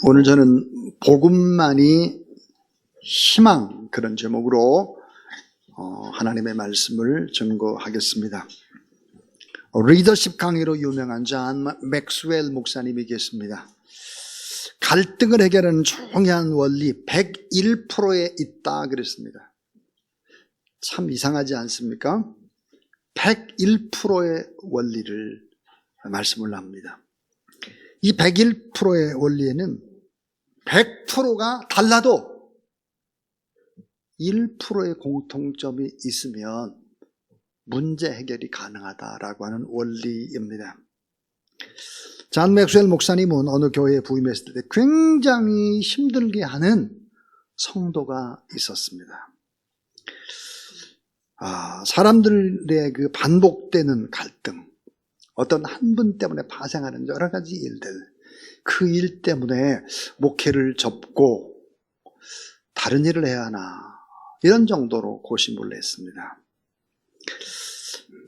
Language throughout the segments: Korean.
오늘 저는 복음만이 희망, 그런 제목으로 하나님의 말씀을 증거하겠습니다. 리더십 강의로 유명한 존 맥스웰 목사님이 계십니다. 갈등을 해결하는 중요한 원리 101%에 있다 그랬습니다. 참 이상하지 않습니까? 101%의 원리를 말씀을 합니다. 이 101%의 원리에는 100%가 달라도 1%의 공통점이 있으면 문제 해결이 가능하다라고 하는 원리입니다. 존 맥스웰 목사님은 어느 교회에 부임했을 때 굉장히 힘들게 하는 성도가 있었습니다. 사람들의 그 반복되는 갈등, 어떤 한 분 때문에 발생하는 여러 가지 일들, 그 일 때문에 목회를 접고 다른 일을 해야 하나, 이런 정도로 고심불했습니다.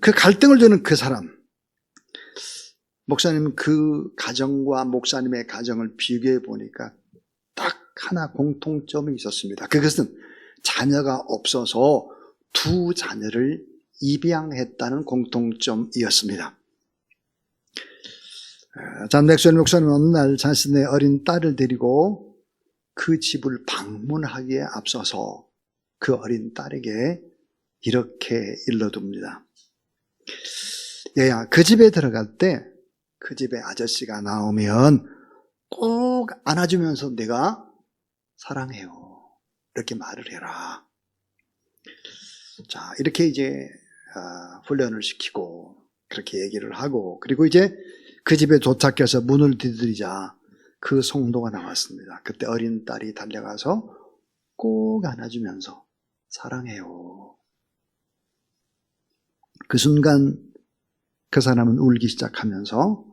그 갈등을 주는 그 사람, 목사님 그 가정과 목사님의 가정을 비교해 보니까 딱 하나 공통점이 있었습니다. 그것은 자녀가 없어서 두 자녀를 입양했다는 공통점이었습니다. 존 맥스웰 목사님은 어느 날 자신의 어린 딸을 데리고 그 집을 방문하기에 앞서서 그 어린 딸에게 이렇게 일러둡니다. 얘야, 그 집에 들어갈 때 그 집에 아저씨가 나오면 꼭 안아주면서 내가 사랑해요, 이렇게 말을 해라. 자, 이렇게 이제 훈련을 시키고 그렇게 얘기를 하고, 그리고 이제 그 집에 도착해서 문을 두드리자 그 성도가 나왔습니다. 그때 어린 딸이 달려가서 꼭 안아주면서 사랑해요. 그 순간 그 사람은 울기 시작하면서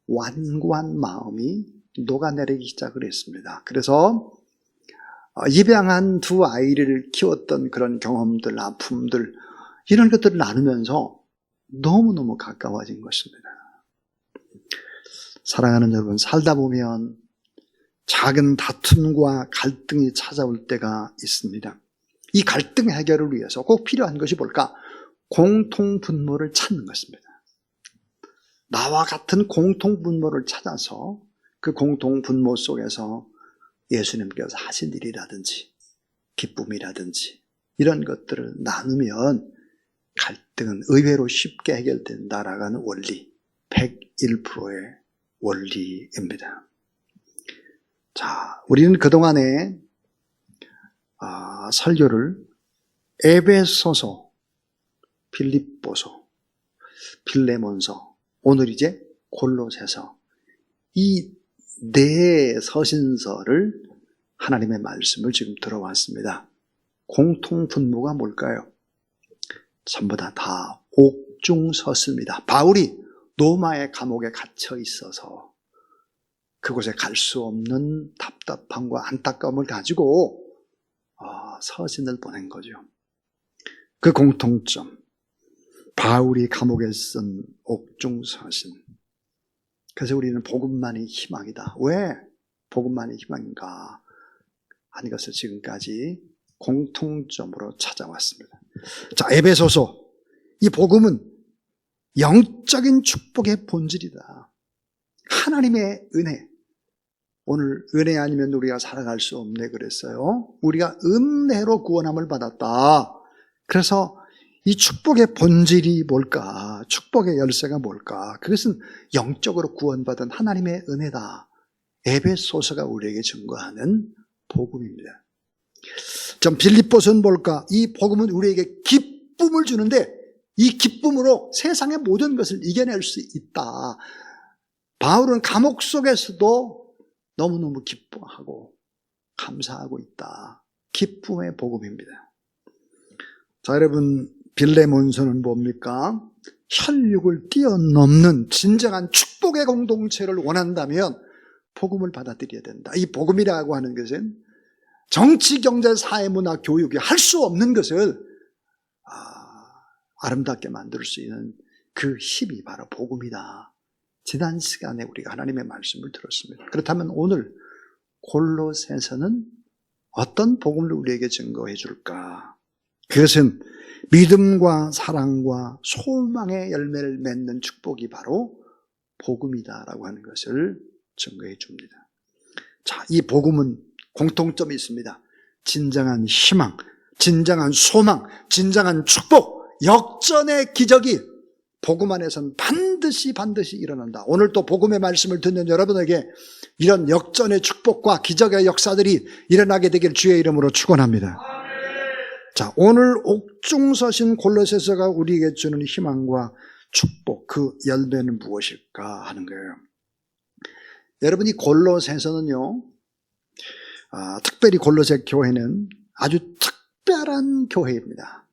완고한 마음이 녹아내리기 시작을 했습니다. 그래서 입양한 두 아이를 키웠던 그런 경험들, 아픔들, 이런 것들을 나누면서 너무너무 가까워진 것입니다. 사랑하는 여러분, 살다 보면 작은 다툼과 갈등이 찾아올 때가 있습니다. 이 갈등 해결을 위해서 꼭 필요한 것이 뭘까? 공통분모를 찾는 것입니다. 나와 같은 공통분모를 찾아서 그 공통분모 속에서 예수님께서 하신 일이라든지 기쁨이라든지 이런 것들을 나누면 갈등은 의외로 쉽게 해결된다라는 원리, 101%의 원리입니다. 자, 우리는 그동안에 설교를 에베소서, 빌립보서, 빌레몬서, 오늘 이제 골로새서, 이 네 서신서를 하나님의 말씀을 지금 들어왔습니다. 공통분모가 뭘까요? 전부 다 옥중서스입니다. 바울이 로마의 감옥에 갇혀 있어서 그곳에 갈 수 없는 답답함과 안타까움을 가지고 서신을 보낸 거죠. 그 공통점, 바울이 감옥에 쓴 옥중서신. 그래서 우리는 복음만이 희망이다. 왜 복음만이 희망인가 하는 것을 지금까지 공통점으로 찾아왔습니다. 자, 에베소서, 이 복음은 영적인 축복의 본질이다. 하나님의 은혜. 오늘 은혜 아니면 우리가 살아갈 수 없네 그랬어요. 우리가 은혜로 구원함을 받았다. 그래서 이 축복의 본질이 뭘까? 축복의 열쇠가 뭘까? 그것은 영적으로 구원받은 하나님의 은혜다. 에베소서가 우리에게 증거하는 복음입니다. 좀 빌립보서는 뭘까? 이 복음은 우리에게 기쁨을 주는데 이 기쁨으로 세상의 모든 것을 이겨낼 수 있다. 바울은 감옥 속에서도 너무너무 기뻐하고 감사하고 있다. 기쁨의 복음입니다. 자, 여러분, 빌레몬서는 뭡니까? 혈육을 뛰어넘는 진정한 축복의 공동체를 원한다면 복음을 받아들여야 된다. 이 복음이라고 하는 것은 정치, 경제, 사회, 문화, 교육이 할 수 없는 것을 아름답게 만들 수 있는 그 힘이 바로 복음이다. 지난 시간에 우리가 하나님의 말씀을 들었습니다. 그렇다면 오늘 골로새서는 어떤 복음을 우리에게 증거해 줄까? 그것은 믿음과 사랑과 소망의 열매를 맺는 축복이 바로 복음이다라고 하는 것을 증거해 줍니다. 자, 이 복음은 공통점이 있습니다. 진정한 희망, 진정한 소망, 진정한 축복, 역전의 기적이 복음 안에서는 반드시 일어난다. 오늘 또 복음의 말씀을 듣는 여러분에게 이런 역전의 축복과 기적의 역사들이 일어나게 되길 주의 이름으로 축원합니다. 자, 오늘 옥중서신 골로새서가 우리에게 주는 희망과 축복, 그 열매는 무엇일까 하는 거예요. 여러분, 이 골로새서는요, 특별히 골로새 교회는 아주 특별한 교회입니다.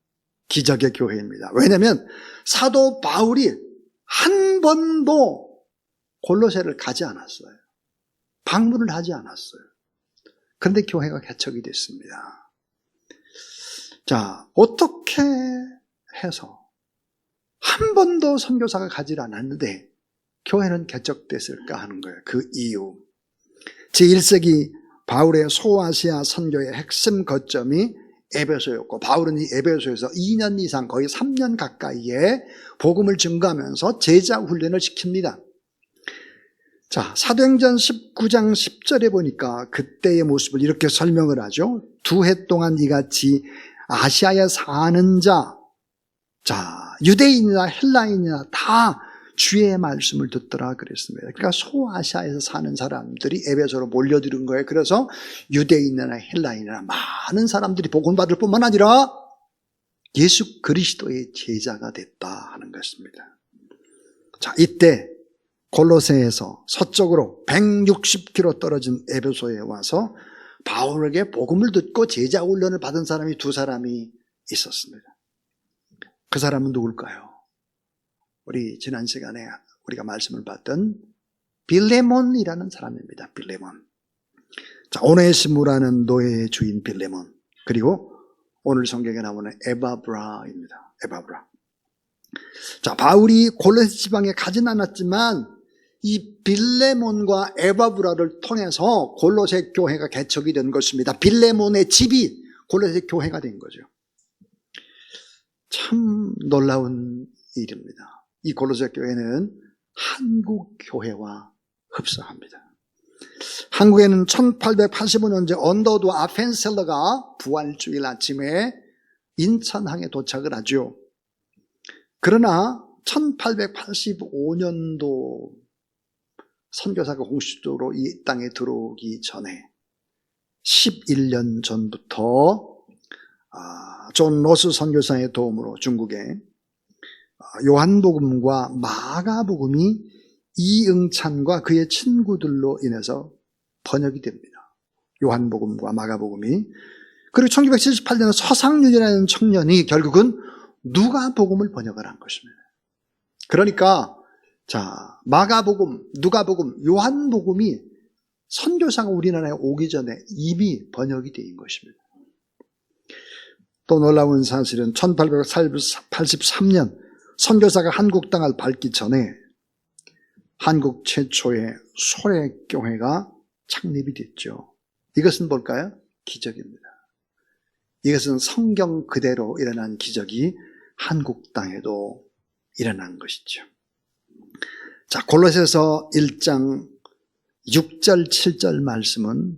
기적의 교회입니다. 왜냐하면 사도 바울이 한 번도 골로새를 가지 않았어요. 방문을 하지 않았어요. 그런데 교회가 개척이 됐습니다. 자, 어떻게 해서 한 번도 선교사가 가지 않았는데 교회는 개척됐을까 하는 거예요. 그 이유. 제1세기 바울의 소아시아 선교의 핵심 거점이 에베소였고, 바울은 이 에베소에서 2년 이상 거의 3년 가까이에 복음을 증거하면서 제자 훈련을 시킵니다. 자, 사도행전 19장 10절에 보니까 그때의 모습을 이렇게 설명을 하죠. 2해 동안 이같이 아시아에 사는 자, 유대인이나 헬라인이나 다 주의 말씀을 듣더라 그랬습니다. 그러니까 소아시아에서 사는 사람들이 에베소로 몰려드는 거예요. 그래서 유대인이나 헬라인이나 많은 사람들이 복음 받을 뿐만 아니라 예수 그리스도의 제자가 됐다 하는 것입니다. 자, 이때 골로새에서 서쪽으로 160km 떨어진 에베소에 와서 바울에게 복음을 듣고 제자 훈련을 받은 사람이 2사람이 있었습니다. 그 사람은 누굴까요? 우리 지난 시간에 우리가 말씀을 봤던 빌레몬이라는 사람입니다. 빌레몬. 자, 오네시무라는 노예의 주인 빌레몬, 그리고 오늘 성경에 나오는 에바브라입니다. 에바브라. 자, 바울이 골로새 지방에 가진 않았지만 이 빌레몬과 에바브라를 통해서 골로새 교회가 개척이 된 것입니다. 빌레몬의 집이 골로새 교회가 된 거죠. 참 놀라운 일입니다. 이 골로새 교회는 한국 교회와 흡사합니다. 한국에는 1885년제 언더우드 아펜셀러가 부활주일 아침에 인천항에 도착을 하죠. 그러나 1885년도 선교사가 공식적으로 이 땅에 들어오기 전에 11년 전부터 존 로스 선교사의 도움으로 중국에 요한복음과 마가복음이 이응찬과 그의 친구들로 인해서 번역이 됩니다. 요한복음과 마가복음이. 그리고 1978년에 서상윤이라는 청년이 결국은 누가복음을 번역을 한 것입니다. 그러니까 마가복음, 누가복음, 요한복음이 선교사가 우리나라에 오기 전에 이미 번역이 된 것입니다. 또 놀라운 사실은 1883년 선교사가 한국 땅을 밟기 전에 한국 최초의 소래교회가 창립이 됐죠. 이것은 뭘까요? 기적입니다. 이것은 성경 그대로 일어난 기적이 한국 땅에도 일어난 것이죠. 자, 골로새서 1장 6절 7절 말씀은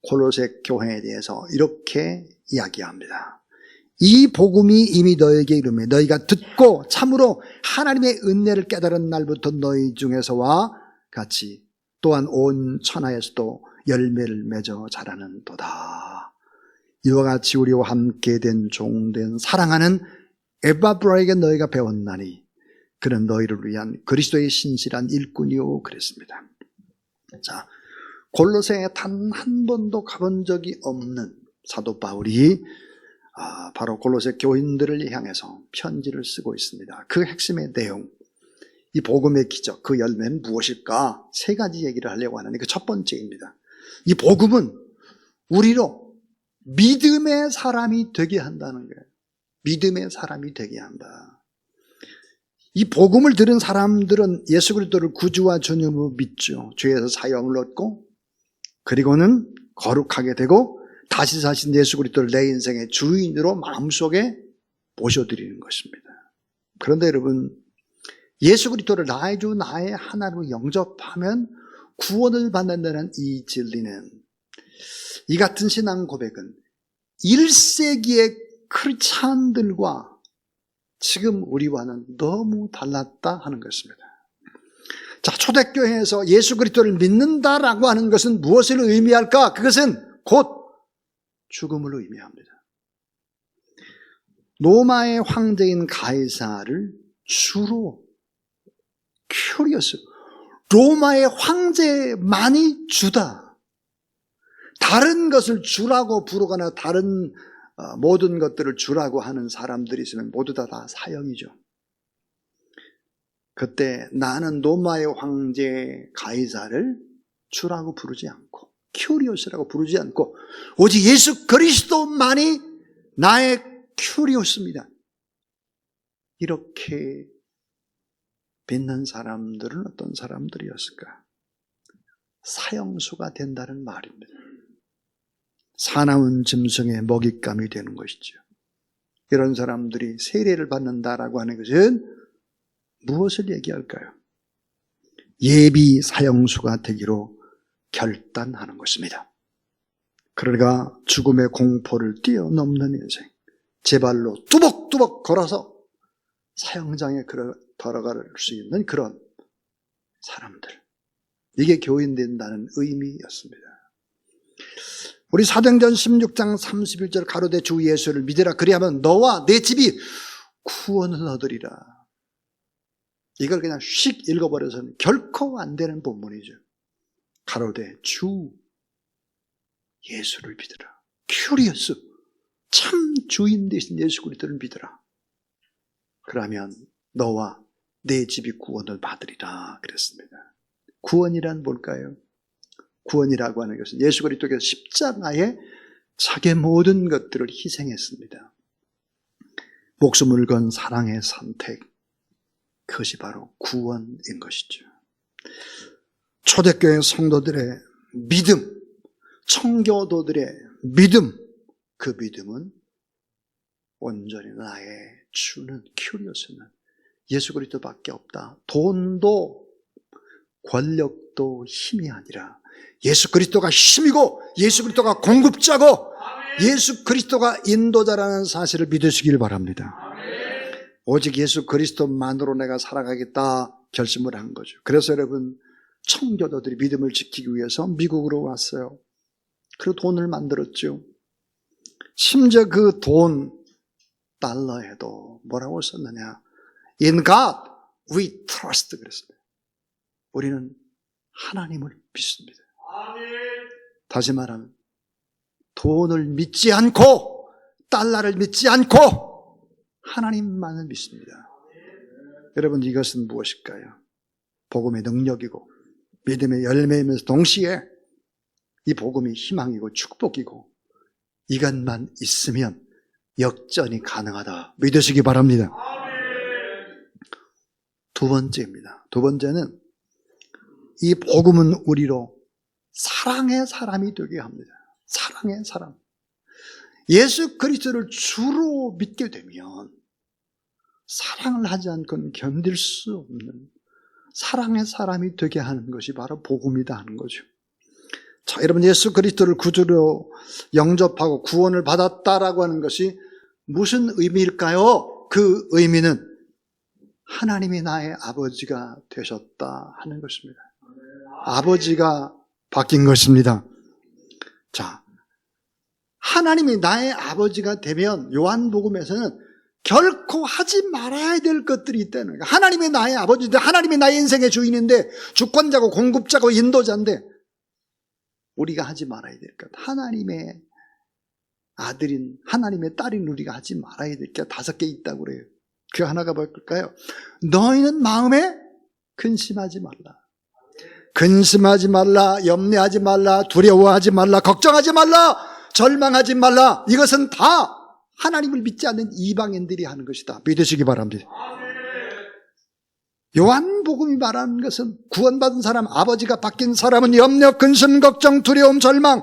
골로새 교회에 대해서 이렇게 이야기합니다. 이 복음이 이미 너에게 이르매 너희가 듣고 참으로 하나님의 은혜를 깨달은 날부터 너희 중에서와 같이 또한 온 천하에서도 열매를 맺어 자라는도다. 이와 같이 우리와 함께 된 종된 사랑하는 에바브라에게 너희가 배웠나니 그는 너희를 위한 그리스도의 신실한 일꾼이요 그랬습니다. 자, 골로새에 단 한 번도 가본 적이 없는 사도 바울이 바로 골로새 교인들을 향해서 편지를 쓰고 있습니다. 그 핵심의 내용, 이 복음의 기적, 그 열매는 무엇일까? 3가지 얘기를 하려고 하는데 그 첫 번째입니다. 이 복음은 우리로 믿음의 사람이 되게 한다는 거예요. 믿음의 사람이 되게 한다. 이 복음을 들은 사람들은 예수 그리스도를 구주와 주님으로 믿죠. 죄에서 사형을 얻고 그리고는 거룩하게 되고 다시 사신 예수 그리스도를 내 인생의 주인으로 마음속에 모셔드리는 것입니다. 그런데 여러분, 예수 그리스도를 나의 주 나의 하나님으로 영접하면 구원을 받는다는 이 진리는, 이 같은 신앙 고백은 1세기의 크리스찬들과 지금 우리와는 너무 달랐다 하는 것입니다. 자, 초대교회에서 예수 그리스도를 믿는다라고 하는 것은 무엇을 의미할까? 그것은 곧 죽음을 의미합니다. 로마의 황제인 가이사를 주로 큐리어스, 로마의 황제만이 주다. 다른 것을 주라고 부르거나 다른 모든 것들을 주라고 하는 사람들이 있으면 모두 다 사형이죠. 그때 나는 로마의 황제 가이사를 주라고 부르지 않고 큐리오스라고 부르지 않고 오직 예수 그리스도만이 나의 큐리오스입니다. 이렇게 믿는 사람들은 어떤 사람들이었을까? 사형수가 된다는 말입니다. 사나운 짐승의 먹잇감이 되는 것이죠. 이런 사람들이 세례를 받는다라고 하는 것은 무엇을 얘기할까요? 예비 사형수가 되기로 결단하는 것입니다. 그러니까 죽음의 공포를 뛰어넘는 인생, 제 발로 뚜벅뚜벅 걸어서 사형장에 들어갈 수 있는 그런 사람들, 이게 교인된다는 의미였습니다. 우리 사도행전 16장 31절 가로되 주 예수를 믿으라 그리하면 너와 내 집이 구원을 얻으리라. 이걸 그냥 씩 읽어버려서는 결코 안 되는 본문이죠. 가로되 주 예수를 믿으라. 큐리어스, 참 주인 되신 예수 그리스도를 믿으라. 그러면 너와 내 집이 구원을 받으리라 그랬습니다. 구원이란 뭘까요? 구원이라고 하는 것은 예수 그리스도께서 십자가에 자기의 모든 것들을 희생했습니다. 목숨을 건 사랑의 선택, 그것이 바로 구원인 것이죠. 초대교회 성도들의 믿음, 청교도들의 믿음, 그 믿음은 온전히 나의 주는 큐리오스는 예수 그리스도밖에 없다. 돈도 권력도 힘이 아니라 예수 그리스도가 힘이고 예수 그리스도가 공급자고 예수 그리스도가 인도자라는 사실을 믿으시길 바랍니다. 오직 예수 그리스도만으로 내가 살아가겠다 결심을 한 거죠. 그래서 여러분, 청교도들이 믿음을 지키기 위해서 미국으로 왔어요. 그리고 돈을 만들었죠. 심지어 그 돈, 달러에도 뭐라고 썼느냐? In God we trust 그랬습니다. 우리는 하나님을 믿습니다. 다시 말하면 돈을 믿지 않고 달러를 믿지 않고 하나님만을 믿습니다. 여러분, 이것은 무엇일까요? 복음의 능력이고 믿음의 열매이면서 동시에 이 복음이 희망이고 축복이고 이것만 있으면 역전이 가능하다 믿으시기 바랍니다. 두 번째입니다. 두 번째는 이 복음은 우리로 사랑의 사람이 되게 합니다. 사랑의 사람. 예수 그리스도를 주로 믿게 되면 사랑을 하지 않고는 견딜 수 없는 사랑의 사람이 되게 하는 것이 바로 복음이다 하는 거죠. 자, 여러분, 예수 그리스도를 구주로 영접하고 구원을 받았다라고 하는 것이 무슨 의미일까요? 그 의미는 하나님이 나의 아버지가 되셨다 하는 것입니다. 아버지가 바뀐 것입니다. 자, 하나님이 나의 아버지가 되면 요한복음에서는 결코 하지 말아야 될 것들이 있다는 거예요. 하나님이 나의 아버지인데, 하나님이 나의 인생의 주인인데, 주권자고 공급자고 인도자인데 우리가 하지 말아야 될 것, 하나님의 아들인, 하나님의 딸인 우리가 하지 말아야 될 게 5개 있다고 그래요. 그 하나가 뭘까요? 너희는 마음에 근심하지 말라. 근심하지 말라, 염려하지 말라, 두려워하지 말라, 걱정하지 말라, 절망하지 말라. 이것은 다 하나님을 믿지 않는 이방인들이 하는 것이다. 믿으시기 바랍니다. 요한복음이 말하는 것은 구원받은 사람, 아버지가 바뀐 사람은 염려, 근심, 걱정, 두려움, 절망,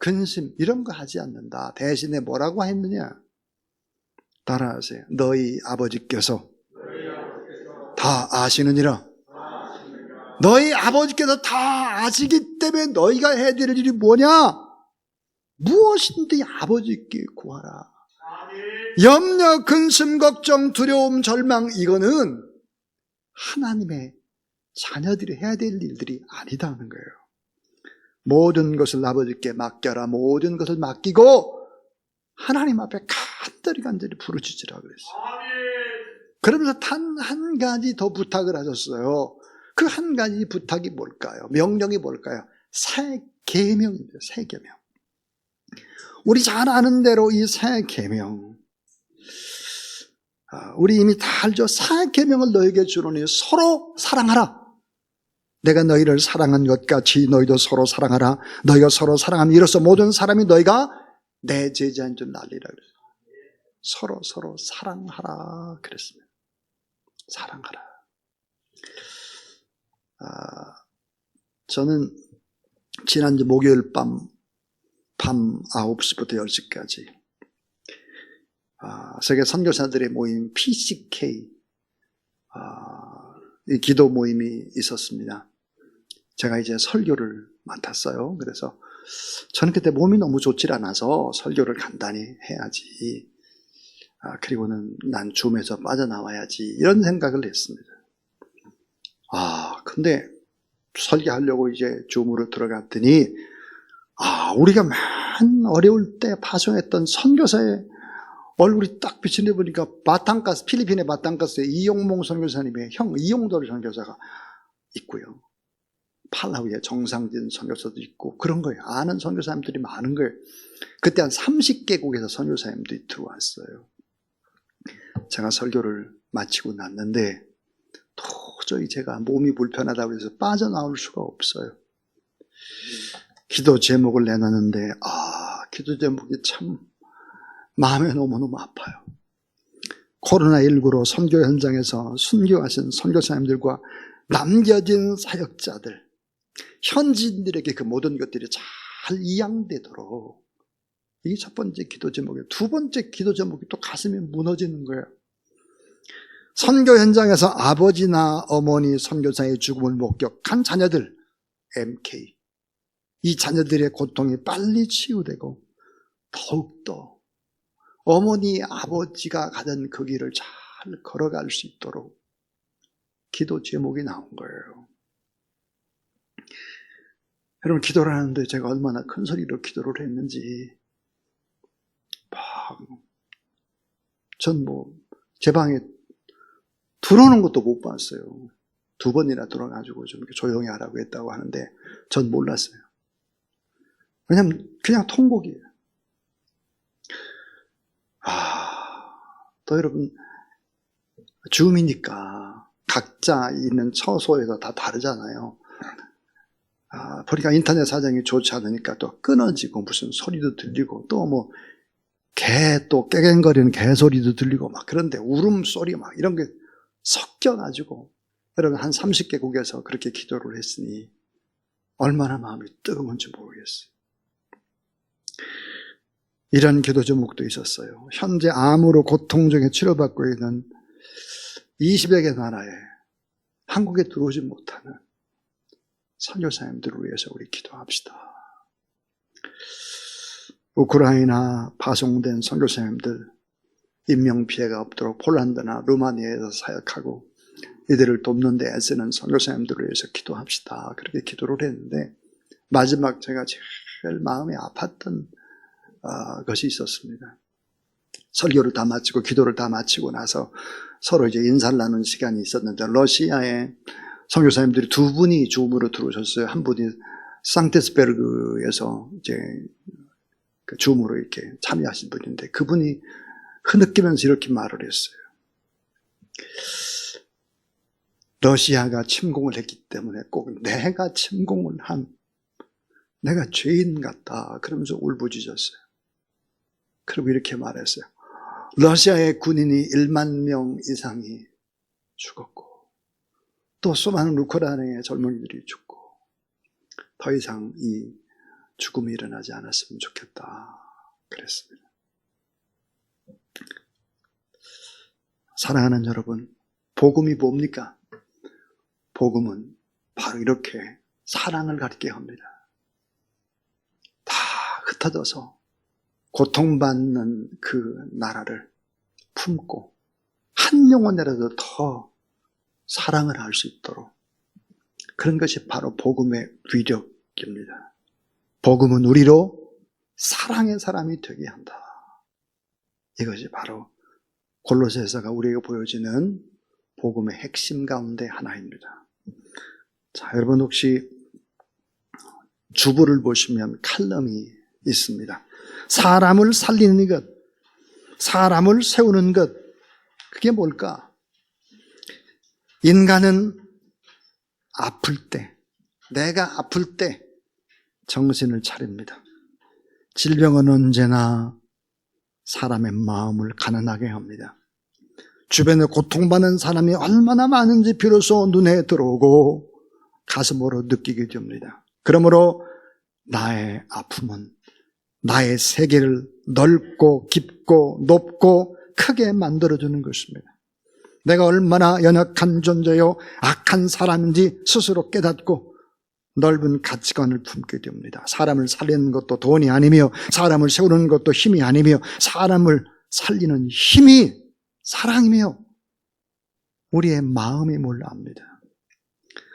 근심 이런 거 하지 않는다. 대신에 뭐라고 했느냐? 따라하세요. 너희 아버지께서 다 아시느니라. 너희 아버지께서 다 아시기 때문에 너희가 해야 될 일이 뭐냐? 무엇인지 아버지께 구하라. 염려, 근심, 걱정, 두려움, 절망 이거는 하나님의 자녀들이 해야 될 일들이 아니다는 거예요. 모든 것을 아버지께 맡겨라. 모든 것을 맡기고 하나님 앞에 간절히 부르짖으라 그랬어요. 그러면서 단 한 가지 더 부탁을 하셨어요. 그 한 가지 부탁이 뭘까요? 명령이 뭘까요? 새 계명입니다. 새 계명. 우리 잘 아는 대로 이 새 계명, 우리 이미 다 알죠. 새 계명을 너에게 주노니 서로 사랑하라. 내가 너희를 사랑한 것 같이 너희도 서로 사랑하라. 너희가 서로 사랑하면 이로써 모든 사람이 너희가 내 제자인 줄 알리라 그랬어요. 서로 사랑하라 그랬습니다. 사랑하라. 저는 지난주 목요일 밤 9시부터 10시까지 세계 선교사들의 모임 PCK 이 기도 모임이 있었습니다. 제가 이제 설교를 맡았어요. 그래서 저는 그때 몸이 너무 좋질 않아서 설교를 간단히 해야지. 그리고는 난 줌에서 빠져나와야지. 이런 생각을 했습니다. 근데 설교하려고 이제 줌으로 들어갔더니 우리가 맨 어려울 때 파송했던 선교사의 얼굴이 딱 비치는 데 보니까 바탕가스, 필리핀의 바탕가스에 이용몽 선교사님의 형 이용돌 선교사가 있고요. 팔라우의 정상진 선교사도 있고 그런 거예요. 아는 선교사님들이 많은 거예요. 그때 한 30개국에서 선교사님들이 들어왔어요. 제가 설교를 마치고 났는데 도저히 제가 몸이 불편하다고 해서 빠져나올 수가 없어요. 기도 제목을 내놨는데 기도 제목이 참 마음에 너무너무 아파요. 코로나19로 선교 현장에서 순교하신 선교사님들과 남겨진 사역자들, 현지인들에게 그 모든 것들이 잘 이양되도록, 이게 첫 번째 기도 제목이에요. 두 번째 기도 제목이 또 가슴이 무너지는 거예요. 선교 현장에서 아버지나 어머니 선교사의 죽음을 목격한 자녀들, MK, 이 자녀들의 고통이 빨리 치유되고 더욱더 어머니, 아버지가 가던 그 길을 잘 걸어갈 수 있도록 기도 제목이 나온 거예요. 여러분, 기도를 하는데 제가 얼마나 큰 소리로 기도를 했는지 전 제 방에 들어오는 것도 못 봤어요. 2번이나 들어가지고 좀 조용히 하라고 했다고 하는데 전 몰랐어요. 왜냐면 그냥 통곡이에요. 또 여러분, 줌이니까 각자 있는 처소에서 다 다르잖아요. 보니까 인터넷 사정이 좋지 않으니까 또 끊어지고 무슨 소리도 들리고 또 또 깨갱거리는 개소리도 들리고 막 그런데 울음소리 막 이런 게 섞여가지고 여러분 한 30개국에서 그렇게 기도를 했으니 얼마나 마음이 뜨거운지 모르겠어요. 이런 기도 제목도 있었어요. 현재 암으로 고통 중에 치료받고 있는 20여 개 나라에 한국에 들어오지 못하는 선교사님들을 위해서 우리 기도합시다. 우크라이나 파송된 선교사님들 인명피해가 없도록 폴란드나 루마니아에서 사역하고 이들을 돕는 데 애쓰는 선교사님들을 위해서 기도합시다. 그렇게 기도를 했는데 마지막 제가 제일 마음이 아팠던 것이 있었습니다. 설교를 다 마치고 기도를 다 마치고 나서 서로 이제 인사를 나누는 시간이 있었는데 러시아의 선교사님들이 2분이 줌으로 들어오셨어요. 한 분이 상테스베르그에서 이제 그 줌으로 이렇게 참여하신 분인데 그분이 흐느끼면서 이렇게 말을 했어요. 러시아가 침공을 했기 때문에 꼭 내가 침공을 한 내가 죄인 같다 그러면서 울부짖었어요. 그리고 이렇게 말했어요. 러시아의 군인이 1만 명 이상이 죽었고 또 수많은 우크라이나의 젊은이들이 죽고 더 이상 이 죽음이 일어나지 않았으면 좋겠다 그랬습니다. 사랑하는 여러분, 복음이 뭡니까? 복음은 바로 이렇게 사랑을 가리게 합니다. 다 흩어져서 고통받는 그 나라를 품고 한 영혼이라도 더 사랑을 할 수 있도록, 그런 것이 바로 복음의 위력입니다. 복음은 우리로 사랑의 사람이 되게 한다. 이것이 바로 골로새서가 우리에게 보여지는 복음의 핵심 가운데 하나입니다. 자, 여러분 혹시 주부를 보시면 칼럼이 있습니다. 사람을 살리는 것, 사람을 세우는 것, 그게 뭘까? 인간은 아플 때, 내가 아플 때 정신을 차립니다. 질병은 언제나 사람의 마음을 가난하게 합니다. 주변에 고통받는 사람이 얼마나 많은지 비로소 눈에 들어오고 가슴으로 느끼게 됩니다. 그러므로 나의 아픔은 나의 세계를 넓고 깊고 높고 크게 만들어주는 것입니다. 내가 얼마나 연약한 존재요 악한 사람인지 스스로 깨닫고 넓은 가치관을 품게 됩니다. 사람을 살리는 것도 돈이 아니며 사람을 세우는 것도 힘이 아니며 사람을 살리는 힘이 사랑이며 우리의 마음이 몰라 합니다.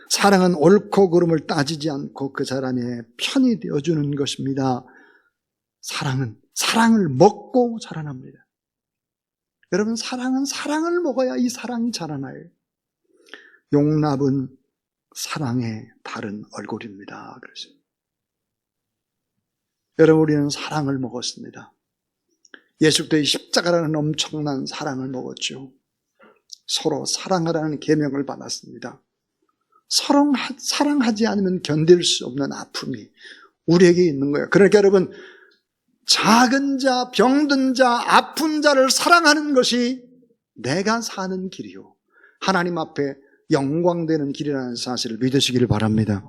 사랑은 옳고 그름을 따지지 않고 그 사람의 편이 되어주는 것입니다. 사랑은 사랑을 먹고 자라납니다. 여러분, 사랑은 사랑을 먹어야 이 사랑이 자라나요. 용납은 사랑의 다른 얼굴입니다. 그래서 여러분, 우리는 사랑을 먹었습니다. 예수 그리스도의 십자가라는 엄청난 사랑을 먹었죠. 서로 사랑하라는 계명을 받았습니다. 서로 사랑하지 않으면 견딜 수 없는 아픔이 우리에게 있는 거예요. 그러니까 여러분, 작은 자, 병든 자, 아픈 자를 사랑하는 것이 내가 사는 길이요 하나님 앞에 영광되는 길이라는 사실을 믿으시기를 바랍니다.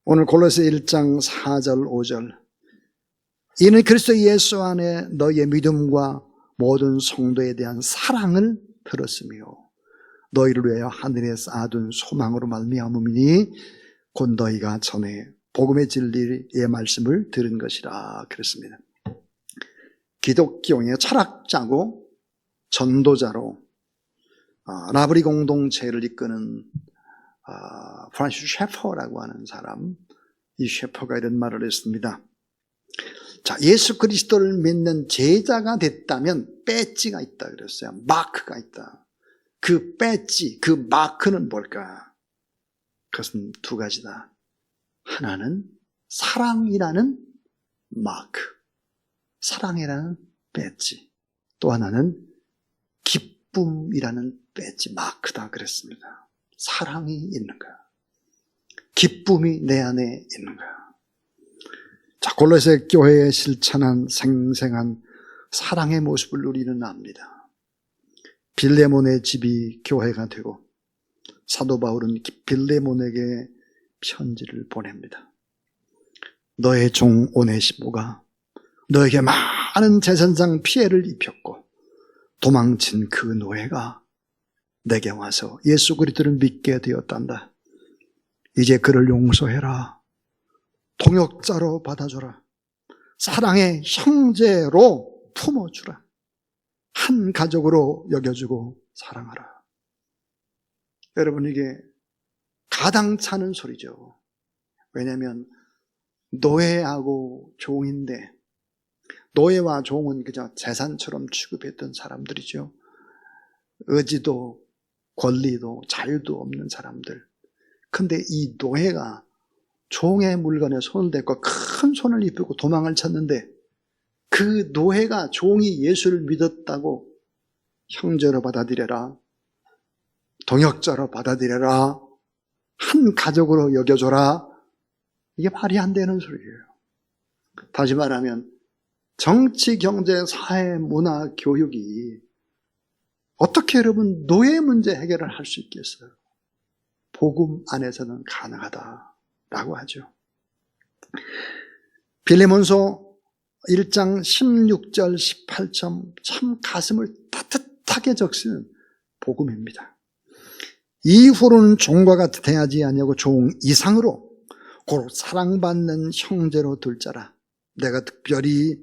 오늘 골로새 1장 4절 5절, 이는 그리스도 예수 안에 너희의 믿음과 모든 성도에 대한 사랑을 들었으며 너희를 위하여 하늘에 쌓아둔 소망으로 말미암음이니 곧 너희가 전에 복음의 진리의 말씀을 들은 것이라 그랬습니다. 기독교의 철학자고 전도자로 라브리 공동체를 이끄는 프란시스 셰퍼라고 하는 사람, 이 셰퍼가 이런 말을 했습니다. 자, 예수 그리스도를 믿는 제자가 됐다면 배지가 있다 그랬어요. 마크가 있다. 그 배지, 그 마크는 뭘까? 그것은 두 가지다. 하나는 사랑이라는 마크, 사랑이라는 배지, 또 하나는 기쁨이라는 배지, 마크다 그랬습니다. 사랑이 있는가? 기쁨이 내 안에 있는가? 자, 골로새 교회에 실천한 생생한 사랑의 모습을 우리는 압니다. 빌레몬의 집이 교회가 되고 사도 바울은 빌레몬에게 편지를 보냅니다. 너의 종 오네시모가 너에게 많은 재산상 피해를 입혔고 도망친 그 노예가 내게 와서 예수 그리스도를 믿게 되었단다. 이제 그를 용서해라. 동역자로 받아줘라. 사랑의 형제로 품어주라. 한 가족으로 여겨주고 사랑하라. 여러분, 이게 가당찮은 소리죠. 왜냐하면 노예하고 종인데, 노예와 종은 그저 재산처럼 취급했던 사람들이죠. 의지도 권리도 자유도 없는 사람들. 근데 이 노예가 종의 물건에 손을 댔고 큰 손을 입히고 도망을 쳤는데 그 노예가 종이 예수를 믿었다고 형제로 받아들여라, 동역자로 받아들여라, 한 가족으로 여겨줘라. 이게 말이 안 되는 소리예요. 다시 말하면 정치, 경제, 사회, 문화, 교육이 어떻게 여러분 노예 문제 해결을 할 수 있겠어요? 복음 안에서는 가능하다라고 하죠. 빌레몬서 1장 16절 18절 참 가슴을 따뜻하게 적시는 복음입니다. 이후로는 종과 같이 대하지 아니하고 종 이상으로 곧 사랑받는 형제로 둘 자라. 내가 특별히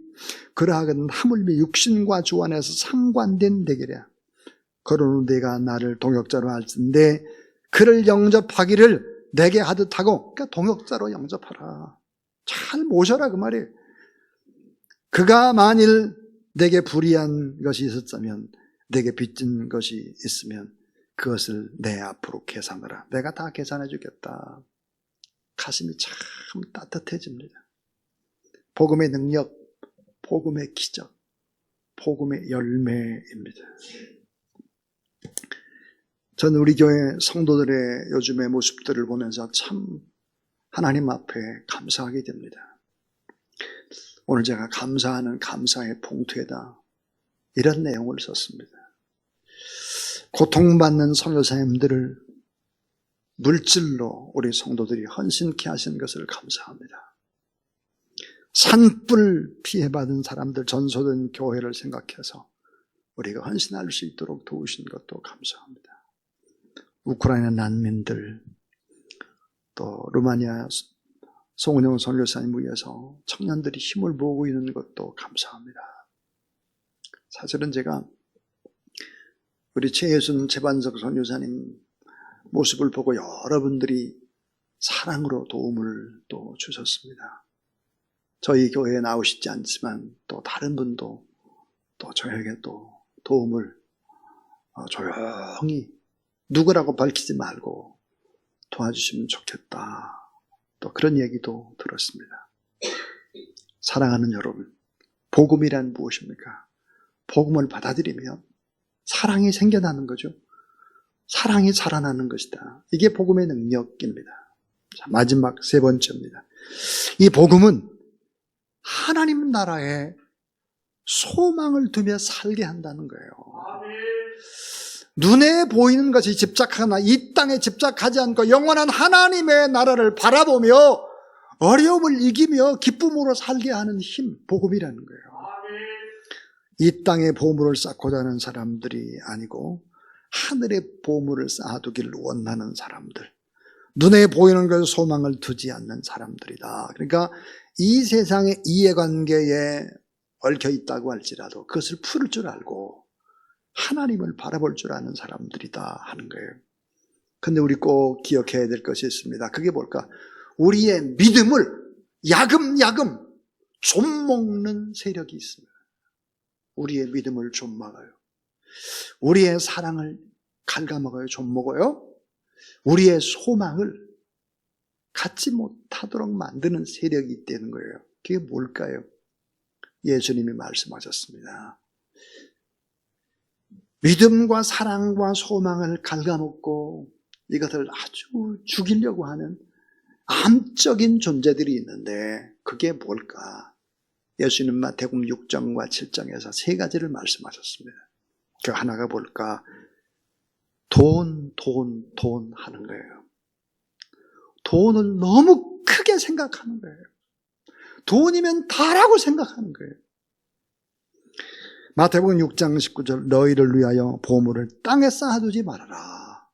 그러하거든 하물며 육신과 주 안에서 상관된 대결이야. 그러므로 내가 나를 동역자로 할진대 그를 영접하기를 내게 하듯 하고, 그러니까 동역자로 영접하라. 잘 모셔라 그 말이에요. 그가 만일 내게 불의한 것이 있었다면, 내게 빚진 것이 있으면 그것을 내 앞으로 계산하라. 내가 다 계산해 주겠다. 가슴이 참 따뜻해집니다. 복음의 능력, 복음의 기적, 복음의 열매입니다. 저는 우리 교회 성도들의 요즘의 모습들을 보면서 참 하나님 앞에 감사하게 됩니다. 오늘 제가 감사하는 감사의 봉투에다 이런 내용을 썼습니다. 고통받는 선교사님들을 물질로 우리 성도들이 헌신케 하신 것을 감사합니다. 산불 피해받은 사람들, 전소된 교회를 생각해서 우리가 헌신할 수 있도록 도우신 것도 감사합니다. 우크라이나 난민들, 또 루마니아 송은영 선교사님 위해서 청년들이 힘을 모으고 있는 것도 감사합니다. 사실은 제가 우리 최예순 최반석 선교사님 모습을 보고 여러분들이 사랑으로 도움을 또 주셨습니다. 저희 교회에 나오시지 않지만 또 다른 분도 또 저에게 또 도움을 조용히 누구라고 밝히지 말고 도와주시면 좋겠다. 또 그런 얘기도 들었습니다. 사랑하는 여러분, 복음이란 무엇입니까? 복음을 받아들이면 사랑이 생겨나는 거죠. 사랑이 자라나는 것이다. 이게 복음의 능력입니다. 자, 마지막 세 번째입니다. 이 복음은 하나님 나라에 소망을 두며 살게 한다는 거예요. 눈에 보이는 것이 집착하거나 이 땅에 집착하지 않고 영원한 하나님의 나라를 바라보며 어려움을 이기며 기쁨으로 살게 하는 힘, 복음이라는 거예요. 이 땅에 보물을 쌓고자 하는 사람들이 아니고 하늘의 보물을 쌓아두기를 원하는 사람들, 눈에 보이는 것에 소망을 두지 않는 사람들이다. 그러니까 이 세상의 이해관계에 얽혀 있다고 할지라도 그것을 풀을 줄 알고 하나님을 바라볼 줄 아는 사람들이다 하는 거예요. 근데 우리 꼭 기억해야 될 것이 있습니다. 그게 뭘까? 우리의 믿음을 야금야금 좀먹는 세력이 있습니다. 우리의 믿음을 좀먹어요. 우리의 사랑을 갉아먹어요. 좀먹어요. 우리의 소망을 갖지 못하도록 만드는 세력이 있다는 거예요. 그게 뭘까요? 예수님이 말씀하셨습니다. 믿음과 사랑과 소망을 갉아먹고 이것을 아주 죽이려고 하는 암적인 존재들이 있는데 그게 뭘까? 예수님 마태복음 6장과 7장에서 세 가지를 말씀하셨습니다. 그 하나가 뭘까? 돈 하는 거예요. 돈은 너무 크게 생각하는 거예요. 돈이면 다라고 생각하는 거예요. 마태복음 6장 19절 너희를 위하여 보물을 땅에 쌓아두지 말아라.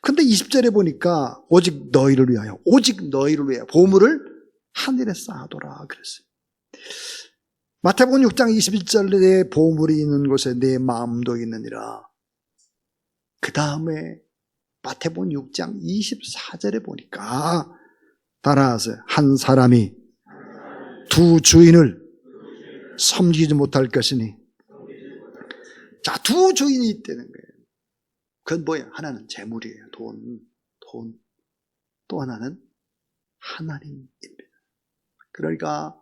근데 20절에 보니까 오직 너희를 위하여 보물을 하늘에 쌓아둬라 그랬어요. 마태복음 6장 21절에 내 보물이 있는 곳에 내 마음도 있느니라. 그 다음에 마태복음 6장 24절에 보니까 따라하세요. 한 사람이 두 주인을 섬기지 못할 것이니. 자, 두 주인이 있다는 거예요. 그건 뭐예요? 하나는 재물이에요. 돈. 또 하나는 하나님입니다. 그러니까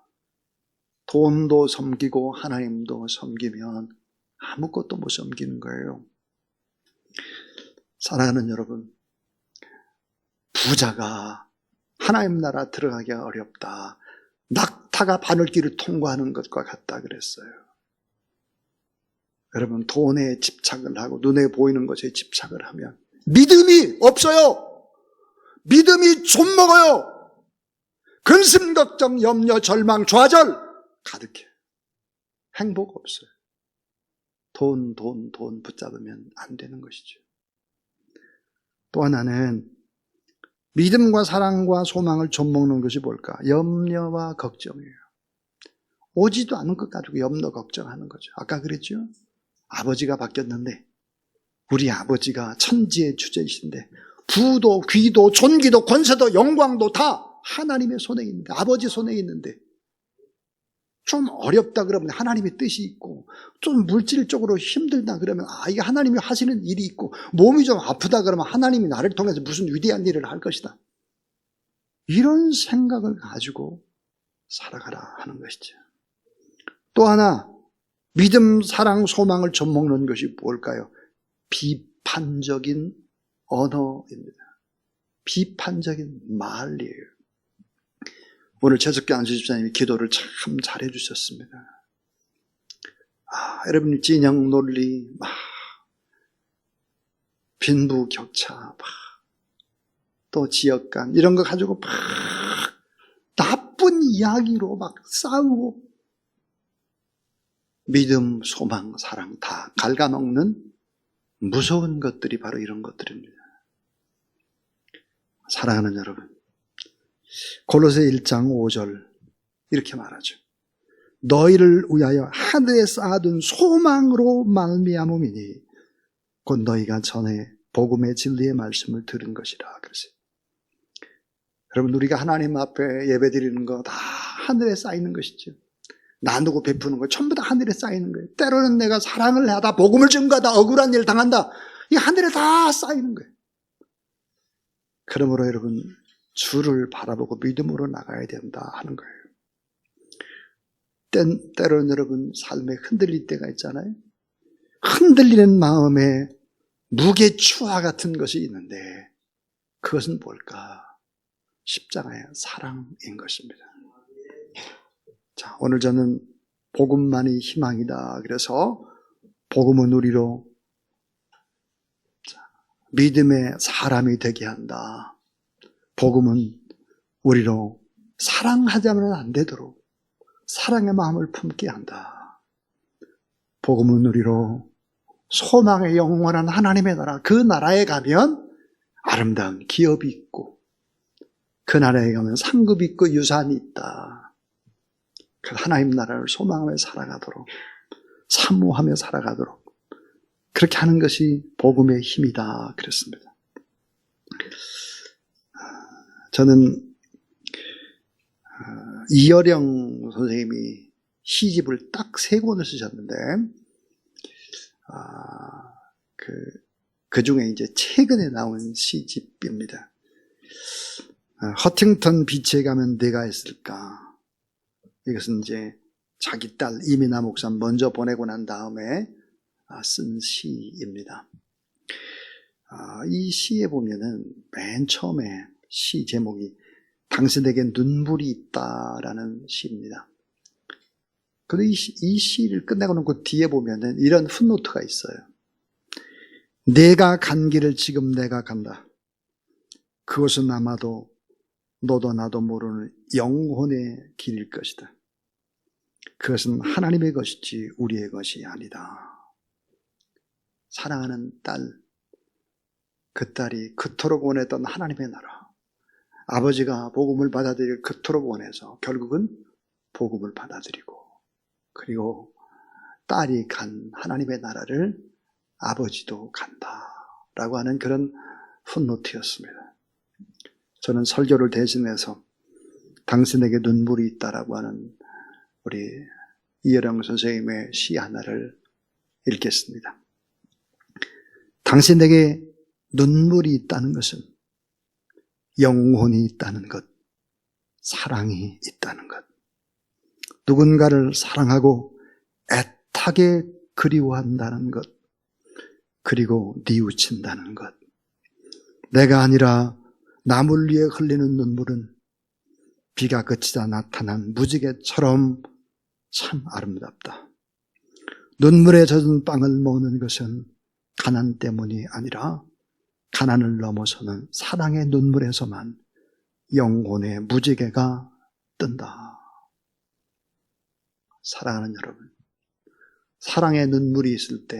돈도 섬기고 하나님도 섬기면 아무것도 못 섬기는 거예요. 사랑하는 여러분, 부자가 하나님 나라 들어가기가 어렵다. 낙타가 바늘길을 통과하는 것과 같다 그랬어요. 여러분, 돈에 집착을 하고 눈에 보이는 것에 집착을 하면 믿음이 없어요. 믿음이 좀먹어요. 근심, 걱정, 염려, 절망, 좌절 가득해. 행복 없어요. 돈 붙잡으면 안 되는 것이죠. 또 하나는 믿음과 사랑과 소망을 좀먹는 것이 뭘까? 염려와 걱정이에요. 오지도 않은 것 가지고 염려 걱정하는 거죠. 아까 그랬죠? 아버지가 바뀌었는데 우리 아버지가 천지의 주제이신데 부도 귀도 존귀도 권세도 영광도 다 하나님의 손에 있는데, 아버지 손에 있는데 좀 어렵다 그러면 하나님의 뜻이 있고, 좀 물질적으로 힘들다 그러면 이게 하나님이 하시는 일이 있고, 몸이 좀 아프다 그러면 하나님이 나를 통해서 무슨 위대한 일을 할 것이다. 이런 생각을 가지고 살아가라 하는 것이죠. 또 하나, 믿음, 사랑, 소망을 좀먹는 것이 뭘까요? 비판적인 언어입니다. 비판적인 말이에요. 오늘 최석기 안수집사님이 기도를 참 잘해 주셨습니다. 여러분, 진영 논리, 빈부격차, 또 지역 간 이런 거 가지고 나쁜 이야기로 싸우고, 믿음, 소망, 사랑 다 갉아먹는 무서운 것들이 바로 이런 것들입니다. 사랑하는 여러분, 골로새 1장 5절 이렇게 말하죠. 너희를 위하여 하늘에 쌓아둔 소망으로 말미암음이니 곧 너희가 전에 복음의 진리의 말씀을 들은 것이라 그러세요. 여러분, 우리가 하나님 앞에 예배드리는 거 다 하늘에 쌓이는 것이죠. 나누고 베푸는 거 전부 다 하늘에 쌓이는 거예요. 때로는 내가 사랑을 하다, 복음을 증거하다, 억울한 일 당한다, 이 하늘에 다 쌓이는 거예요. 그러므로 여러분, 주를 바라보고 믿음으로 나가야 된다 하는 거예요. 때로는 여러분, 삶에 흔들릴 때가 있잖아요. 흔들리는 마음에 무게추와 같은 것이 있는데 그것은 뭘까? 십자가의 사랑인 것입니다. 자, 오늘 저는 복음만이 희망이다. 그래서 복음은 우리로 믿음의 사람이 되게 한다. 복음은 우리로 사랑하자면 안 되도록 사랑의 마음을 품게 한다. 복음은 우리로 소망의 영원한 하나님의 나라, 그 나라에 가면 아름다운 기업이 있고, 그 나라에 가면 상급이 있고 유산이 있다. 그 하나님 나라를 소망하며 살아가도록, 사모하며 살아가도록 그렇게 하는 것이 복음의 힘이다 그랬습니다. 저는 이어령 선생님이 시집을 딱 3권을 쓰셨는데, 그 중에 이제 최근에 나온 시집입니다. 허팅턴 비치에 가면 내가 있을까. 이것은 이제 자기 딸 이민아 목사 먼저 보내고 난 다음에 쓴 시입니다. 이 시에 보면은 맨 처음에 시 제목이 당신에게 눈물이 있다라는 시입니다. 그런데 이 시를 끝내고 난 그 뒤에 보면은 이런 풋노트가 있어요. 내가 간 길을 지금 내가 간다. 그것은 아마도 너도 나도 모르는 영혼의 길일 것이다. 그것은 하나님의 것이지 우리의 것이 아니다. 사랑하는 딸, 그 딸이 그토록 원했던 하나님의 나라, 아버지가 복음을 받아들일 그토록 원해서 결국은 복음을 받아들이고, 그리고 딸이 간 하나님의 나라를 아버지도 간다라고 하는 그런 풋노트였습니다. 저는 설교를 대신해서 당신에게 눈물이 있다라고 하는 우리 이어령 선생님의 시 하나를 읽겠습니다. 당신에게 눈물이 있다는 것은 영혼이 있다는 것, 사랑이 있다는 것, 누군가를 사랑하고 애타게 그리워한다는 것, 그리고 뉘우친다는 것. 내가 아니라 남을 위해 흘리는 눈물은 비가 그치다 나타난 무지개처럼 참 아름답다. 눈물에 젖은 빵을 먹는 것은 가난 때문이 아니라 가난을 넘어서는 사랑의 눈물에서만 영혼의 무지개가 뜬다. 사랑하는 여러분, 사랑의 눈물이 있을 때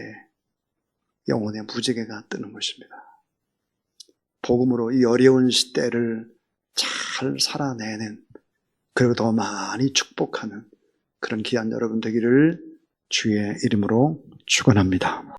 영혼의 무지개가 뜨는 것입니다. 복음으로 이 어려운 시대를 잘 살아내는, 그리고 더 많이 축복하는 그런 귀한 여러분 되기를 주의 이름으로 축원합니다.